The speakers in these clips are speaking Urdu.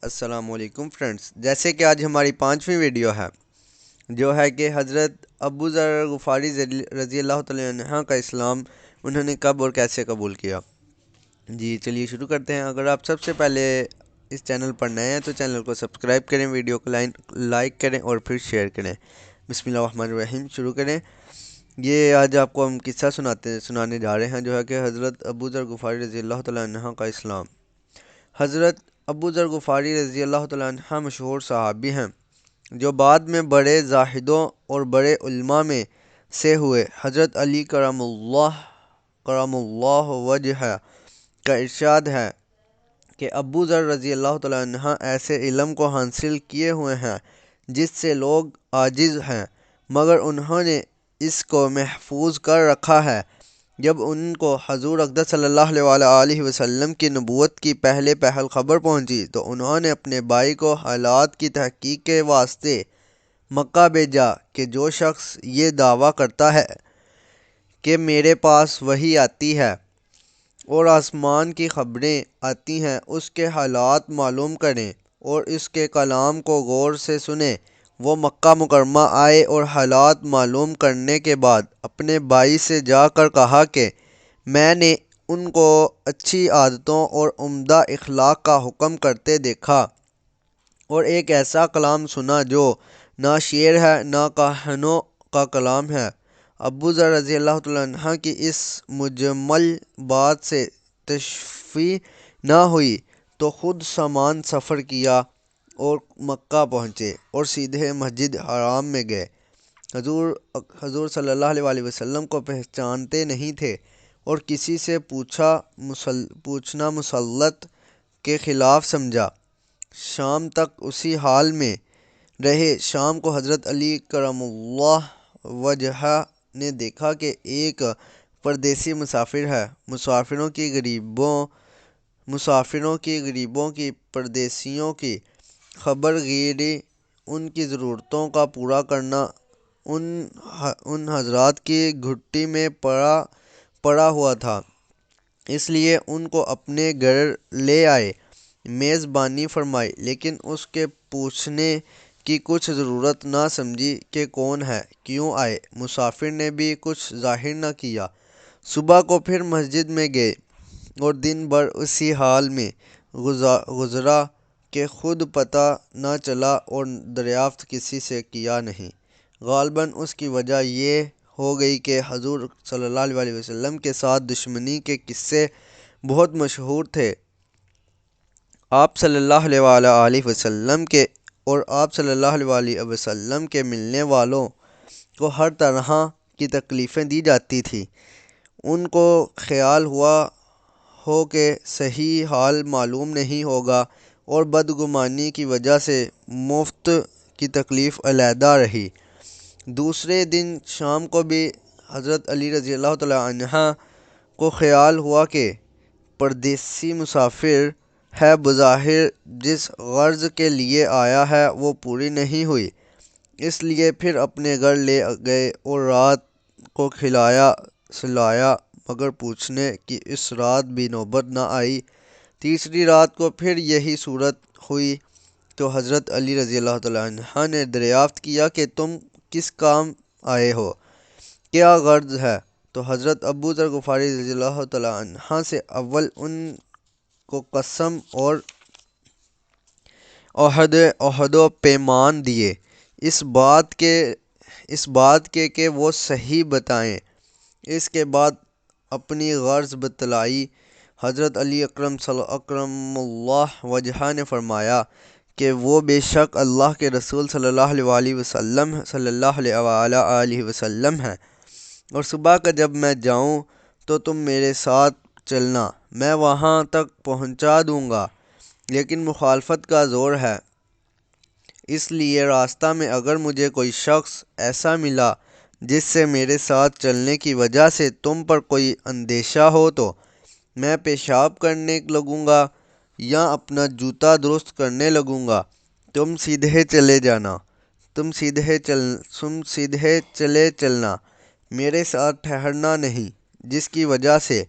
السلام علیکم فرینڈز، جیسے کہ آج ہماری 5ویں ویڈیو ہے جو ہے کہ حضرت ابو ذر غفاری رضی اللہ تعالیٰ عنہ کا اسلام انہوں نے کب اور کیسے قبول کیا۔ جی چلیے شروع کرتے ہیں۔ اگر آپ سب سے پہلے اس چینل پر نئے ہیں تو چینل کو سبسکرائب کریں، ویڈیو کو لائک کریں اور پھر شیئر کریں۔ بسم اللہ الرحمن الرحیم، شروع کریں۔ یہ آج آپ کو ہم قصہ سنانے جا رہے ہیں جو ہے کہ حضرت ابو ذر غفاری رضی اللہ تعالیٰ عنہ کا اسلام۔ حضرت ابو ذر غفاری رضی اللہ تعالیٰ عنہ مشہور صحابی ہیں جو بعد میں بڑے زاہدوں اور بڑے علماء میں سے ہوئے۔ حضرت علی کرم اللہ وجہہ کا ارشاد ہے کہ ابو ذر رضی اللہ تعالیٰ عنہ ایسے علم کو حاصل کیے ہوئے ہیں جس سے لوگ عاجز ہیں، مگر انہوں نے اس کو محفوظ کر رکھا ہے۔ جب ان کو حضور اقدس صلی اللہ علیہ وسلم کی نبوت کی پہلے خبر پہنچی تو انہوں نے اپنے بھائی کو حالات کی تحقیق کے واسطے مکہ بھیجا کہ جو شخص یہ دعویٰ کرتا ہے کہ میرے پاس وحی آتی ہے اور آسمان کی خبریں آتی ہیں اس کے حالات معلوم کریں اور اس کے کلام کو غور سے سنیں۔ وہ مکہ مکرمہ آئے اور حالات معلوم کرنے کے بعد اپنے بھائی سے جا کر کہا کہ میں نے ان کو اچھی عادتوں اور عمدہ اخلاق کا حکم کرتے دیکھا اور ایک ایسا کلام سنا جو نہ شعر ہے نہ کاہنوں کا کلام ہے۔ ابو ذر رضی اللہ تعالیٰ عنہ کی اس مجمل بات سے تشفی نہ ہوئی تو خود سامان سفر کیا اور مکہ پہنچے اور سیدھے مسجد حرام میں گئے۔ حضور صلی اللہ علیہ وسلم کو پہچانتے نہیں تھے اور کسی سے پوچھنا مسلط کے خلاف سمجھا۔ شام تک اسی حال میں رہے۔ شام کو حضرت علی کرم اللہ وجہہ نے دیکھا کہ ایک پردیسی مسافر ہے۔ مسافروں کی غریبوں کی پردیسیوں کی خبر گیری، ان کی ضرورتوں کا پورا کرنا ان حضرات کی گھٹی میں پڑا ہوا تھا، اس لیے ان کو اپنے گھر لے آئے، میزبانی فرمائی، لیکن اس کے پوچھنے کی کچھ ضرورت نہ سمجھی کہ کون ہے، کیوں آئے۔ مسافر نے بھی کچھ ظاہر نہ کیا۔ صبح کو پھر مسجد میں گئے اور دن بھر اسی حال میں گزرا کہ خود پتہ نہ چلا اور دریافت کسی سے کیا نہیں۔ غالباً اس کی وجہ یہ ہو گئی کہ حضور صلی اللہ علیہ وسلم کے ساتھ دشمنی کے قصے بہت مشہور تھے۔ آپ صلی اللہ علیہ وسلم کے ملنے والوں کو ہر طرح کی تکلیفیں دی جاتی تھیں۔ ان کو خیال ہوا ہو کہ صحیح حال معلوم نہیں ہوگا اور بدگمانی کی وجہ سے مفت کی تکلیف علیحدہ رہی۔ دوسرے دن شام کو بھی حضرت علی رضی اللہ تعالیٰ عنہ کو خیال ہوا کہ پردیسی مسافر ہے، بظاہر جس غرض کے لیے آیا ہے وہ پوری نہیں ہوئی، اس لیے پھر اپنے گھر لے گئے اور رات کو کھلایا سلایا، مگر پوچھنے کی اس رات بھی نوبت نہ آئی۔ تیسری رات کو پھر یہی صورت ہوئی تو حضرت علی رضی اللہ تعالیٰ عنہ نے دریافت کیا کہ تم کس کام آئے ہو، کیا غرض ہے؟ تو حضرت ابو ذر غفاری رضی اللہ تعالیٰ عنہ سے اول ان کو قسم اور عہد و پیمان دیے، اس بات کے کہ وہ صحیح بتائیں۔ اس کے بعد اپنی غرض بتلائی۔ حضرت علی اکرم اللہ وجہہ نے فرمایا کہ وہ بے شک اللہ کے رسول صلی اللہ علیہ وسلم ہیں، اور صبح کا جب میں جاؤں تو تم میرے ساتھ چلنا، میں وہاں تک پہنچا دوں گا، لیکن مخالفت کا زور ہے، اس لیے راستہ میں اگر مجھے کوئی شخص ایسا ملا جس سے میرے ساتھ چلنے کی وجہ سے تم پر کوئی اندیشہ ہو تو میں پیشاب کرنے لگوں گا یا اپنا جوتا درست کرنے لگوں گا، تم سیدھے چلے چلنا، میرے ساتھ ٹھہرنا نہیں، جس کی وجہ سے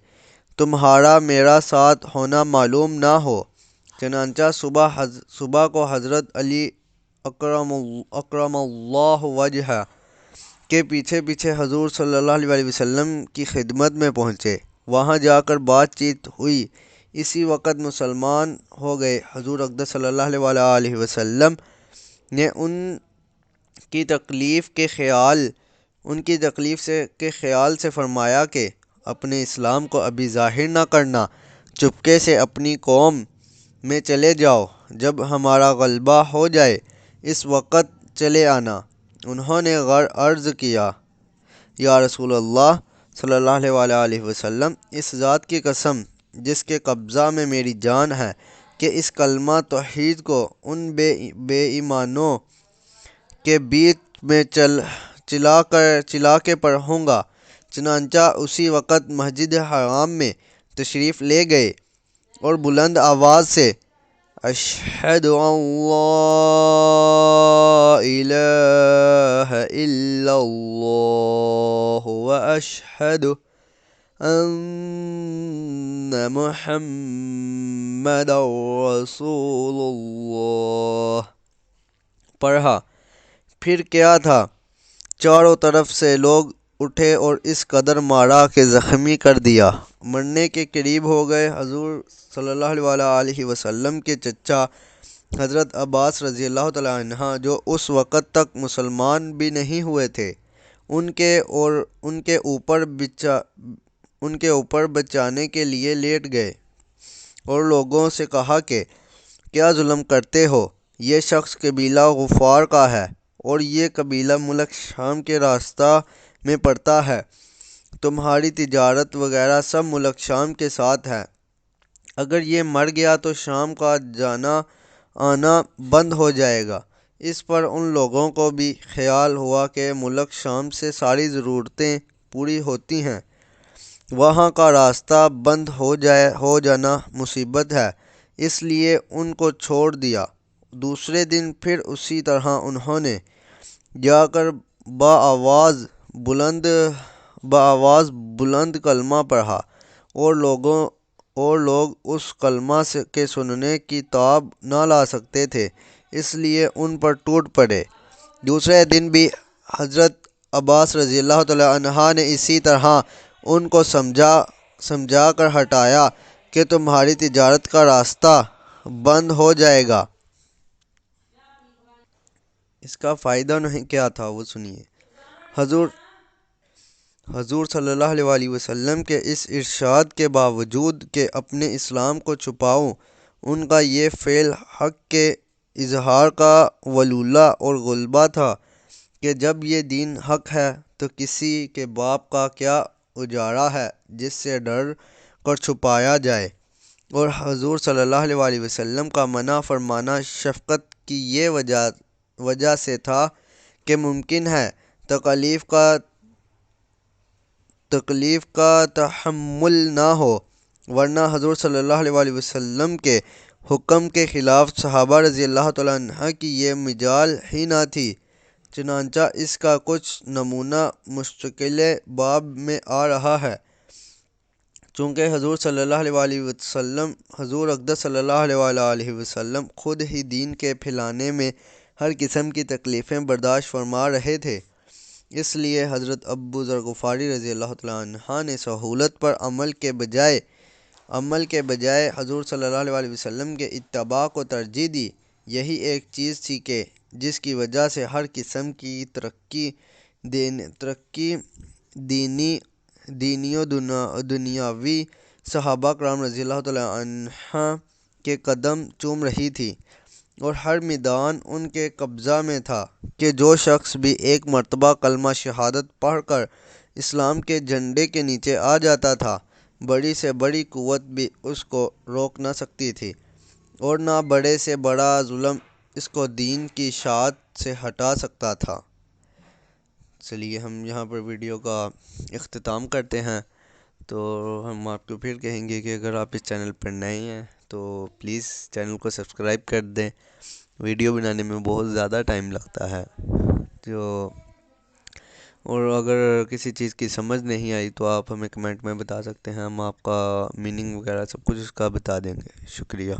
تمہارا میرا ساتھ ہونا معلوم نہ ہو۔ چنانچہ صبح کو حضرت علی اکرم اللہ وجہ کے پیچھے پیچھے حضور صلی اللہ علیہ وسلم کی خدمت میں پہنچے۔ وہاں جا کر بات چیت ہوئی۔ اسی وقت مسلمان ہو گئے۔ حضور اقدس صلی اللہ علیہ وسلم نے ان کی تکلیف کے خیال سے فرمایا کہ اپنے اسلام کو ابھی ظاہر نہ کرنا، چپکے سے اپنی قوم میں چلے جاؤ، جب ہمارا غلبہ ہو جائے اس وقت چلے آنا۔ انہوں نے عرض کیا، یا رسول اللہ صلی اللہ علیہ وسلم، اس ذات کی قسم جس کے قبضہ میں میری جان ہے کہ اس کلمہ توحید کو ان بے ایمانوں کے بیچ میں چلا کے پڑھوں گا۔ چنانچہ اسی وقت مسجد حرام میں تشریف لے گئے اور بلند آواز سے اشہد ان لا الہ الا اللہ و اشہد ان محمد رسول اللہ پڑھا۔ پھر کیا تھا، چاروں طرف سے لوگ اٹھے اور اس قدر مارا کہ زخمی کر دیا، مرنے کے قریب ہو گئے۔ حضور صلی اللہ علیہ وسلم کے چچا حضرت عباس رضی اللہ تعالیٰ عنہ، جو اس وقت تک مسلمان بھی نہیں ہوئے تھے، ان کے اوپر بچانے کے لیے لیٹ گئے اور لوگوں سے کہا کہ کیا ظلم کرتے ہو؟ یہ شخص قبیلہ غفار کا ہے اور یہ قبیلہ ملک شام کے راستہ میں پڑتا ہے۔ تمہاری تجارت وغیرہ سب ملک شام کے ساتھ ہے۔ اگر یہ مر گیا تو شام کا جانا آنا بند ہو جائے گا۔ اس پر ان لوگوں کو بھی خیال ہوا کہ ملک شام سے ساری ضرورتیں پوری ہوتی ہیں، وہاں کا راستہ بند ہو جانا مصیبت ہے، اس لیے ان کو چھوڑ دیا۔ دوسرے دن پھر اسی طرح انہوں نے جا کر بآواز بلند کلمہ پڑھا اور لوگ اس کلمہ کے سننے کی تاب نہ لا سکتے تھے، اس لیے ان پر ٹوٹ پڑے۔ دوسرے دن بھی حضرت عباس رضی اللہ تعالیٰ عنہ نے اسی طرح ان کو سمجھا کر ہٹایا کہ تمہاری تجارت کا راستہ بند ہو جائے گا۔ اس کا فائدہ نہیں کیا تھا وہ سنیے۔ حضور صلی اللہ علیہ وسلم کے اس ارشاد کے باوجود کہ اپنے اسلام کو چھپاؤں، ان کا یہ فعل حق کے اظہار کا ولولہ اور غلبہ تھا کہ جب یہ دین حق ہے تو کسی کے باپ کا کیا اجارہ ہے جس سے ڈر کر چھپایا جائے، اور حضور صلی اللہ علیہ وسلم کا منع فرمانا شفقت کی یہ وجہ سے تھا کہ ممکن ہے تکلیف کا تحمل نہ ہو، ورنہ حضور صلی اللہ علیہ وسلم کے حکم کے خلاف صحابہ رضی اللہ تعالیٰ عنہ کی یہ مجال ہی نہ تھی۔ چنانچہ اس کا کچھ نمونہ مستقل باب میں آ رہا ہے۔ چونکہ حضور اقدس صلی اللہ علیہ وسلم خود ہی دین کے پھیلانے میں ہر قسم کی تکلیفیں برداشت فرما رہے تھے، اس لیے حضرت ابو ذر غفاری رضی اللہ تعالیٰ عنہ نے سہولت پر عمل کے بجائے حضور صلی اللہ علیہ وسلم کے اتباع کو ترجیح دی۔ یہی ایک چیز تھی کہ جس کی وجہ سے ہر قسم کی ترقی دینی و دنیاوی صحابہ کرام رضی اللہ تعالیٰ عنہ کے قدم چوم رہی تھی، اور ہر میدان ان کے قبضہ میں تھا کہ جو شخص بھی ایک مرتبہ کلمہ شہادت پڑھ کر اسلام کے جھنڈے کے نیچے آ جاتا تھا، بڑی سے بڑی قوت بھی اس کو روک نہ سکتی تھی، اور نہ بڑے سے بڑا ظلم اس کو دین کی اشاعت سے ہٹا سکتا تھا۔ چلیے ہم یہاں پر ویڈیو کا اختتام کرتے ہیں۔ تو ہم آپ کو پھر کہیں گے کہ اگر آپ اس چینل پر نئے ہیں تو پلیز چینل کو سبسکرائب کر دیں۔ ویڈیو بنانے میں بہت زیادہ ٹائم لگتا ہے، اور اگر کسی چیز کی سمجھ نہیں آئی تو آپ ہمیں کمنٹ میں بتا سکتے ہیں، ہم آپ کا میننگ وغیرہ سب کچھ اس کا بتا دیں گے۔ شکریہ۔